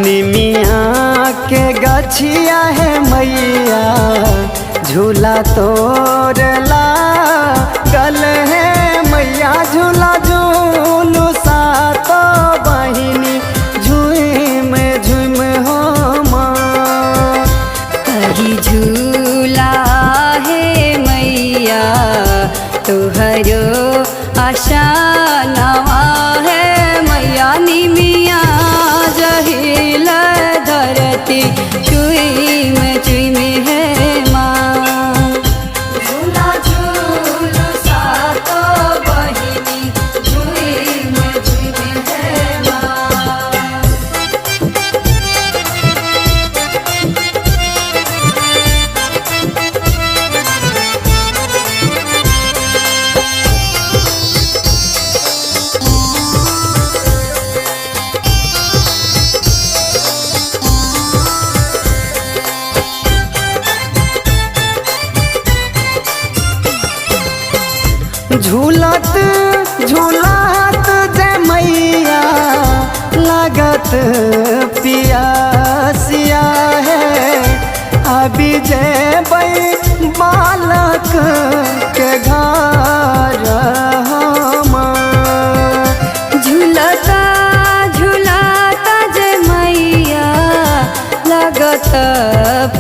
निमिया के गछिया है मैया झूला तोड़ला गल है मैया झूला झूलू सातो बहिनी झूम झूम हो माँ। कही झूला है मैया तुहरो आशा नवा है मैया निमिया जहिल धरती चुईम चुईम है माँ। झूला झूलू सातो बहिनी झुईम झुईम है माँ। झूलत झूलत जय मैया लागत पियासिया है अभी जय बालक के घर झूलता झूलता जय मैया लगत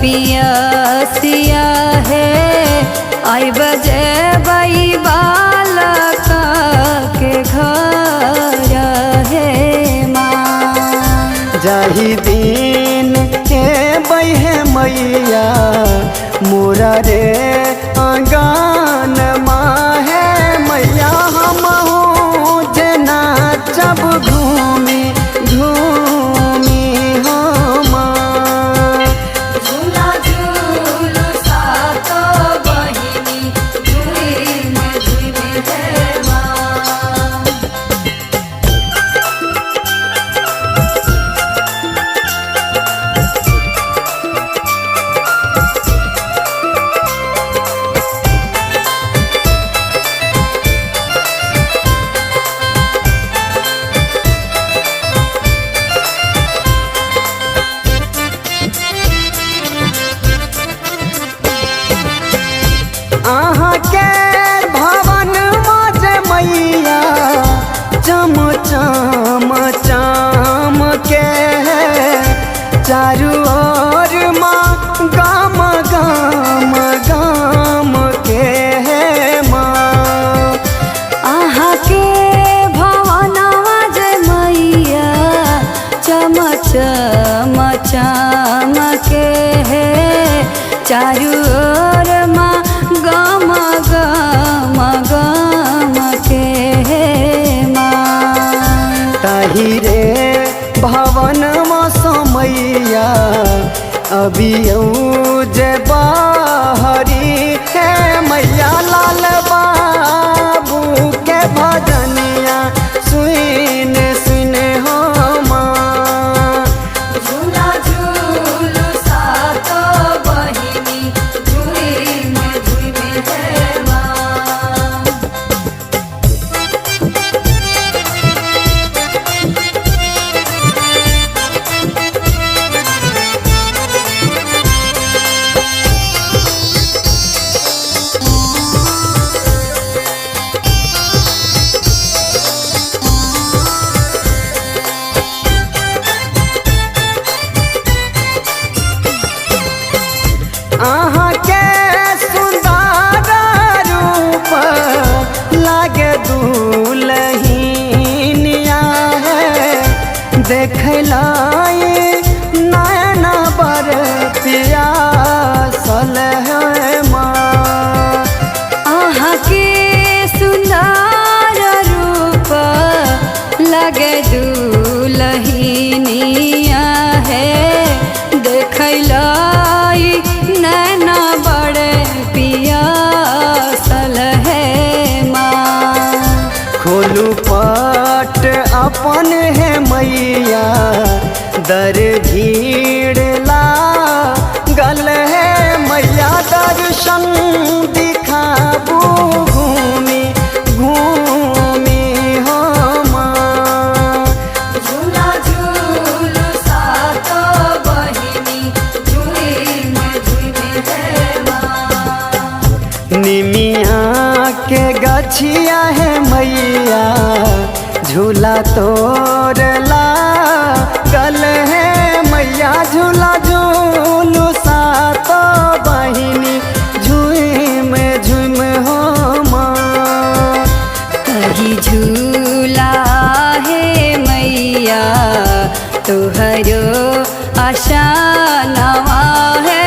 पियासिया है आई बजे बई बालक के घर है माँ। जाही दिन के बहे मैया मोरा रे आंगन माँ है मैया हम जना जब घूमी घूमी हो माँ। झूला झूलू सातो बहिनी झुईम झुईम है माँ। अहाँ के भवन मज मैया चम चम चम के चारू ओर माँ गाम गाम गाम के माँ। आहा के भवनवा जय मैया चम चम चमके है चारू ओर माँ गम गम गम के है माँ। ताही रे भवन समैया अभी जे बाहरी है मैया लाल बाबू के भजनिया सुन सुन हो माँ। झूला झूलू सातो बहिनी झुईम झुईम है माँ। अहाँ के सुंदर रूप लागे दुलहिनिया है देखलाई नयना बर पियासल है माँ। आहा के सुंदर रूप लगे दुलही है मैया दर भीड़ लागल है मैया दर्शन दिखाबू घूमी घूमी हो माँ। झूला झूलू सातो बहिनी झूमे झूमे है माँ। निमिया के गछिया है मैया झूला तोर लागल है मैया झूला झूलू सातो बहिनी झूम झूम हो माँ। कही झूला है मैया तुहरो आशा नवा है